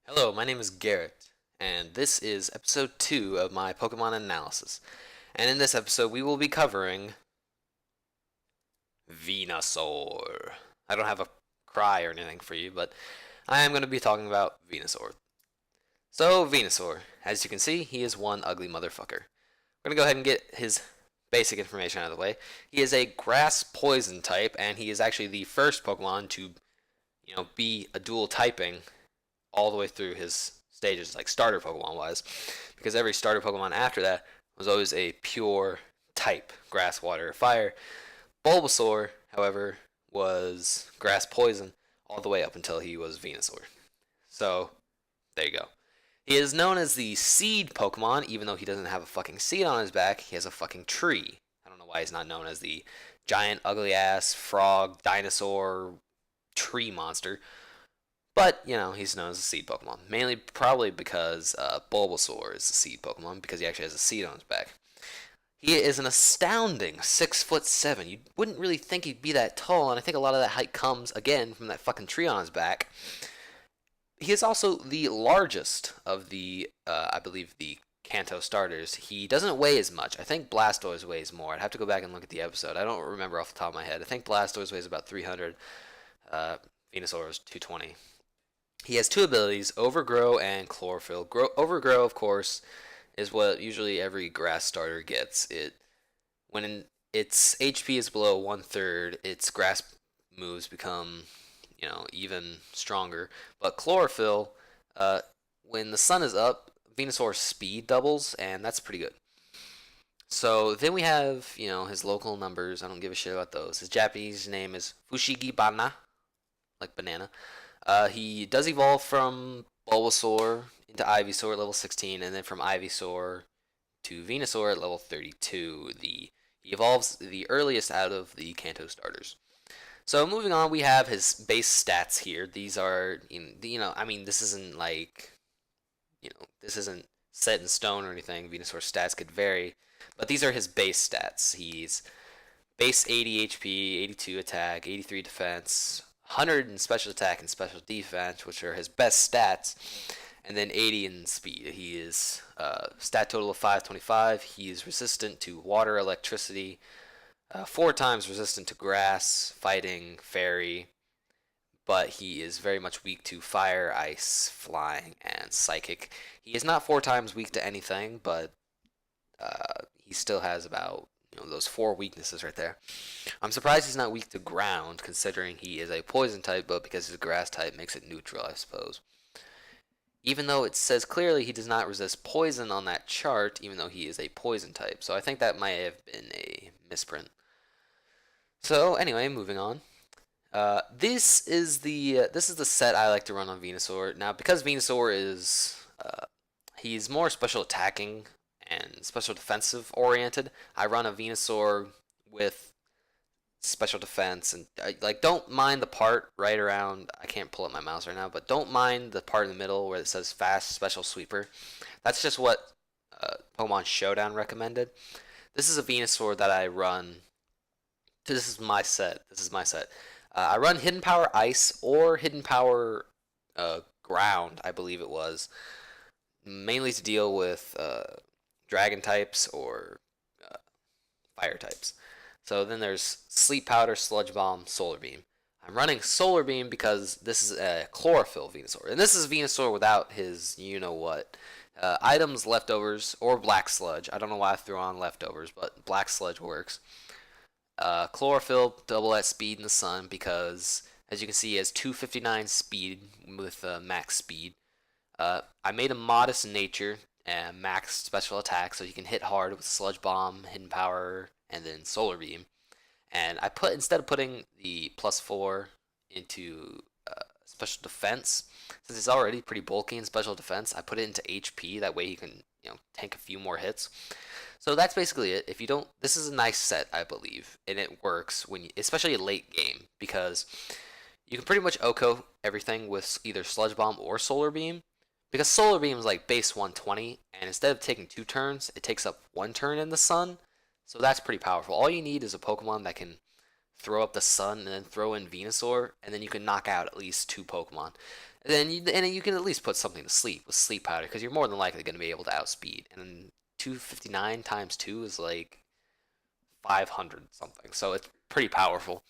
Hello, my name is Garrett, and this is episode 2 of my Pokemon analysis. And in this episode, we will be covering Venusaur. I don't have a cry or anything for you, but I am going to be talking about Venusaur. So, Venusaur, as you can see, he is one ugly motherfucker. We're going to go ahead and get his basic information out of the way. He is a grass poison type, and he is actually the first Pokemon to, be a dual typing all the way through his stages, like starter Pokemon wise, because every starter Pokemon after that was always a pure type, grass, water, fire. Bulbasaur, however, was grass poison all the way up until he was Venusaur. So, there you go. He is known as the seed Pokemon, even though he doesn't have a fucking seed on his back, he has a fucking tree. I don't know why he's not known as the giant, ugly ass, frog, dinosaur, tree monster. But, he's known as a seed Pokemon. Mainly probably because Bulbasaur is a seed Pokemon, because he actually has a seed on his back. He is an astounding 6'7". You wouldn't really think he'd be that tall, and I think a lot of that height comes, again, from that fucking tree on his back. He is also the largest of the, I believe, the Kanto starters. He doesn't weigh as much. I think Blastoise weighs more. I'd have to go back and look at the episode. I don't remember off the top of my head. I think Blastoise weighs about 300. Venusaur is 220. He has two abilities, Overgrow and Chlorophyll. Overgrow, of course, is what usually every grass starter gets. When its HP is below 1/3, its grass moves become, even stronger. But Chlorophyll, when the sun is up, Venusaur's speed doubles, and that's pretty good. So then we have, his local numbers. I don't give a shit about those. His Japanese name is Fushigibana, like banana. He does evolve from Bulbasaur into Ivysaur at level 16, and then from Ivysaur to Venusaur at level 32. He evolves the earliest out of the Kanto starters. So moving on, we have his base stats here. These are, this isn't like, this isn't set in stone or anything. Venusaur's stats could vary, but these are his base stats. He's base 80 HP, 82 attack, 83 defense, 100 in special attack and special defense, which are his best stats, and then 80 in speed. He is stat total of 525. He is resistant to water, electricity, 4 times resistant to grass, fighting, fairy, but he is very much weak to fire, ice, flying, and psychic. He is not 4 times weak to anything, but he still has about those 4 weaknesses right there. I'm surprised he's not weak to ground, considering he is a poison type, but because he's a grass type makes it neutral, I suppose. Even though it says clearly he does not resist poison on that chart, even though he is a poison type. So I think that might have been a misprint. So anyway, moving on. This is the set I like to run on Venusaur. Now, because Venusaur is he's more special attacking and special defensive oriented, I run a Venusaur with special defense, and don't mind the part right around, I can't pull up my mouse right now, but don't mind the part in the middle where it says fast special sweeper. That's just what Pokemon Showdown recommended. This is a Venusaur that I run. This is my set. I run Hidden Power Ice or Hidden Power Ground, I believe it was, mainly to deal with dragon types or fire types. So then there's Sleep Powder, Sludge Bomb, Solar Beam. I'm running Solar Beam because this is a Chlorophyll Venusaur. And this is Venusaur without his you-know-what. Items, leftovers, or Black Sludge. I don't know why I threw on leftovers, but Black Sludge works. Chlorophyll, double that speed in the sun because, as you can see, he has 259 speed with max speed. I made him modest in nature and max special attack so he can hit hard with Sludge Bomb, Hidden Power, and then Solar Beam. And instead of putting the +4 into special defense, since he's already pretty bulky in special defense, I put it into HP. That way he can tank a few more hits. So that's basically it. If you don't, this is a nice set, I believe, and it works especially a late game, because you can pretty much OHKO everything with either Sludge Bomb or Solar Beam. Because Solar Beam is like base 120, and instead of taking 2 turns, it takes up 1 turn in the sun. So that's pretty powerful. All you need is a Pokemon that can throw up the sun and then throw in Venusaur, and then you can knock out at least 2 Pokemon. And you can at least put something to sleep with sleep powder because you're more than likely going to be able to outspeed. And 259 times 2 is like 500 something. So it's pretty powerful,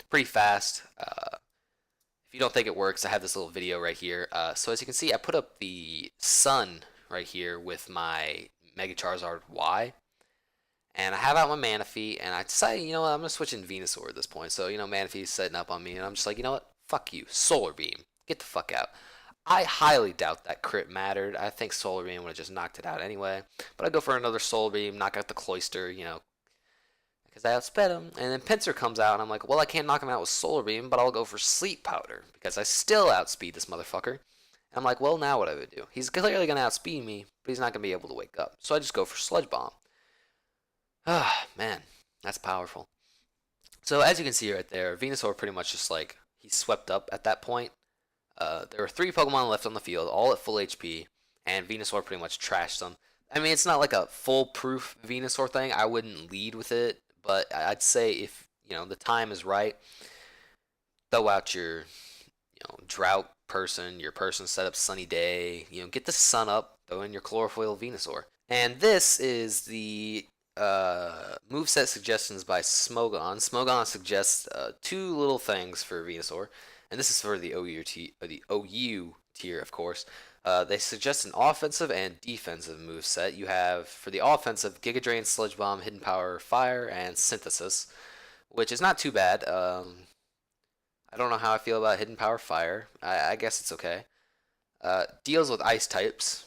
pretty fast. If you don't think it works, I have this little video right here. So as you can see, I put up the sun right here with my Mega Charizard Y. And I have out my Manaphy, and I decided, you know what, I'm going to switch in Venusaur at this point. So, Manaphy's setting up on me, and I'm just like, you know what, fuck you. Solar Beam. Get the fuck out. I highly doubt that crit mattered. I think Solar Beam would have just knocked it out anyway. But I go for another Solar Beam, knock out the Cloyster, because I outsped him. And then Pinsir comes out, and I'm like, well, I can't knock him out with Solar Beam, but I'll go for Sleep Powder, because I still outspeed this motherfucker. And I'm like, well, now what do I would do? He's clearly going to outspeed me, but he's not going to be able to wake up. So I just go for Sludge Bomb. Ah, man, that's powerful. So as you can see right there, Venusaur pretty much just like, he swept up at that point. There were 3 Pokemon left on the field, all at full HP, and Venusaur pretty much trashed them. I mean, it's not like a foolproof Venusaur thing. I wouldn't lead with it, but I'd say if, the time is right, throw out your, drought person, your person set up sunny day, get the sun up, throw in your chlorophyll Venusaur. And this is the moveset suggestions by Smogon. Smogon suggests 2 little things for Venusaur, and this is for the OU tier, of course. They suggest an offensive and defensive moveset. You have, for the offensive, Giga Drain, Sludge Bomb, Hidden Power, Fire, and Synthesis, which is not too bad. I don't know how I feel about Hidden Power Fire. I guess it's okay. Deals with ice types,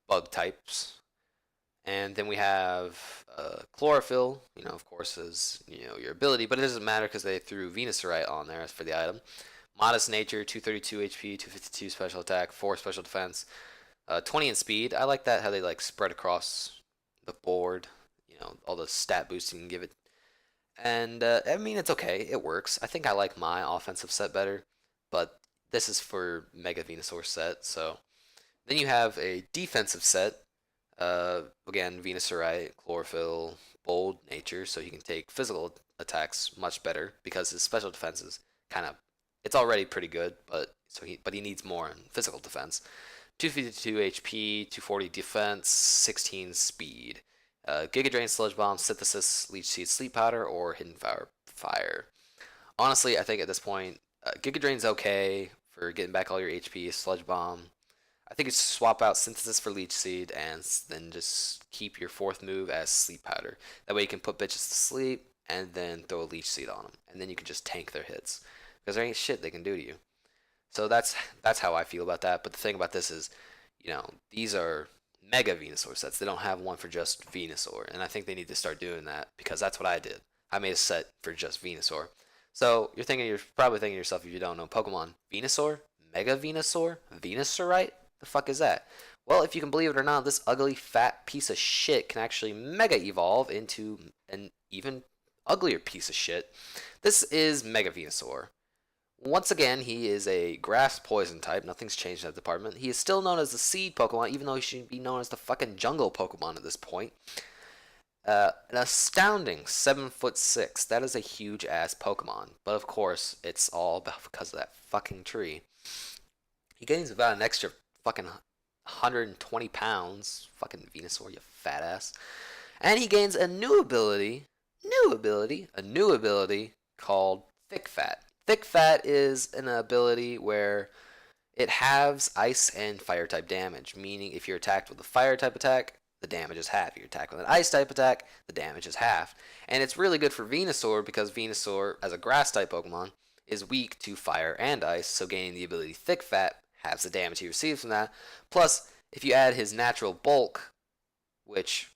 bug types. And then we have Chlorophyll, of course, is, your ability, but it doesn't matter because they threw Venusaur on there for the item. Modest Nature, 232 HP, 252 special attack, 4 special defense, 20 in speed. I like that, how they like spread across the board, all the stat boosts you can give it. And, I mean, it's okay, it works. I think I like my offensive set better, but this is for Mega Venusaur set, so. Then you have a defensive set. Again, Venusaur, Chlorophyll, Bold Nature, so he can take physical attacks much better because his special defense is it's already pretty good, but he needs more in physical defense. 252 HP, 240 defense, 16 speed. Giga Drain, Sludge Bomb, Synthesis, Leech Seed, Sleep Powder, or Hidden Fire. Honestly, I think at this point, Giga Drain's okay for getting back all your HP. Sludge Bomb, I think it's swap out Synthesis for Leech Seed and then just keep your 4th move as Sleep Powder. That way you can put bitches to sleep and then throw a Leech Seed on them. And then you can just tank their hits. Because there ain't shit they can do to you. So that's how I feel about that. But the thing about this is, these are Mega Venusaur sets. They don't have one for just Venusaur. And I think they need to start doing that because that's what I did. I made a set for just Venusaur. So you're probably thinking to yourself, if you don't know Pokemon, Venusaur? Mega Venusaur? Venusaurite? The fuck is that? Well, if you can believe it or not, this ugly fat piece of shit can actually mega evolve into an even uglier piece of shit. This is Mega Venusaur. Once again, he is a grass poison type. Nothing's changed in that department. He is still known as the seed Pokemon, even though he should be known as the fucking jungle Pokemon at this point. An astounding 7'6". That is a huge ass Pokemon. But of course, it's all because of that fucking tree. He gains about an extra fucking 120 pounds. Fucking Venusaur, you fat ass. And he gains a new ability called Thick Fat. Thick Fat is an ability where it halves ice and fire type damage, meaning if you're attacked with a fire type attack, the damage is half. If you're attacked with an ice type attack, the damage is half. And it's really good for Venusaur because Venusaur, as a grass type Pokemon, is weak to fire and ice, so gaining the ability Thick Fat halves the damage he receives from that. Plus, if you add his natural bulk, which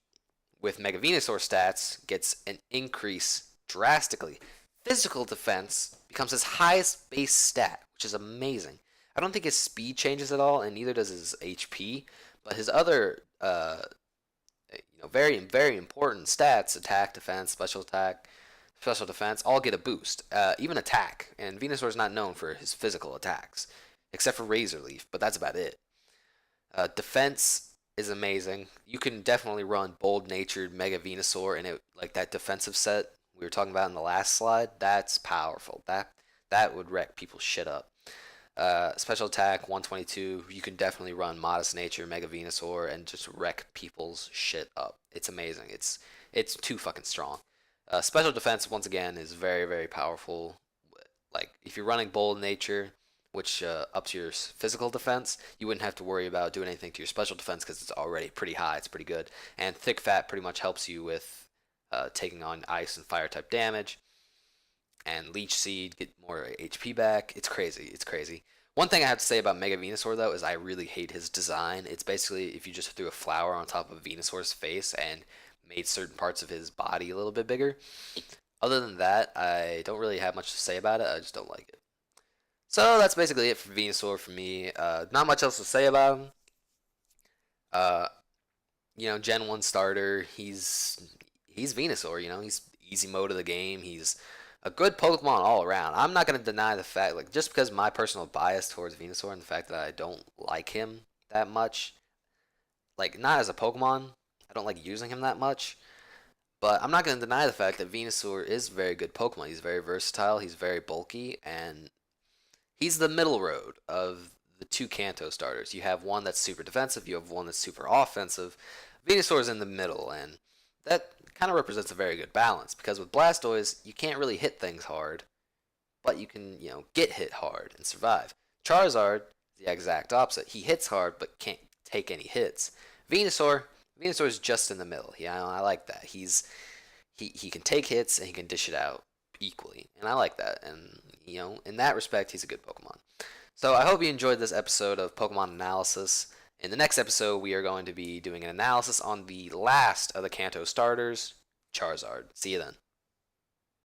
with Mega Venusaur stats gets an increase drastically. Physical defense becomes his highest base stat, which is amazing. I don't think his speed changes at all, and neither does his HP, but his other, very, very important stats, attack, defense, special defense, all get a boost. Even attack, and Venusaur is not known for his physical attacks, except for Razor Leaf, but that's about it. Defense is amazing. You can definitely run bold-natured Mega Venusaur in it, like that defensive set we were talking about in the last slide. That's powerful. That would wreck people's shit up. Special attack 122. You can definitely run Modest Nature, Mega Venusaur, and just wreck people's shit up. It's amazing. It's too fucking strong. Special defense once again is very very powerful. Like if you're running Bold Nature, which ups your physical defense, you wouldn't have to worry about doing anything to your special defense because it's already pretty high. It's pretty good. And Thick Fat pretty much helps you with taking on ice and fire type damage. And Leech Seed get more HP back. It's crazy. It's crazy. One thing I have to say about Mega Venusaur though is I really hate his design. It's basically if you just threw a flower on top of Venusaur's face and made certain parts of his body a little bit bigger. Other than that, I don't really have much to say about it. I just don't like it. So that's basically it for Venusaur for me. Not much else to say about him. Uh, Gen 1 starter. He's Venusaur. He's easy mode of the game. He's a good Pokemon all around. I'm not gonna deny the fact, like just because my personal bias towards Venusaur and the fact that I don't like him that much, like not as a Pokemon, I don't like using him that much. But I'm not gonna deny the fact that Venusaur is a very good Pokemon. He's very versatile. He's very bulky, and he's the middle road of the two Kanto starters. You have one that's super defensive, you have one that's super offensive. Venusaur's in the middle, and that kind of represents a very good balance because with Blastoise, you can't really hit things hard, but you can, get hit hard and survive. Charizard is the exact opposite. He hits hard but can't take any hits. Venusaur, Venusaur's just in the middle. Yeah, I like that. He can take hits and he can dish it out equally, and I like that. And in that respect, he's a good Pokemon. So I hope you enjoyed this episode of Pokemon Analysis. In the next episode, we are going to be doing an analysis on the last of the Kanto starters, Charizard. See you then.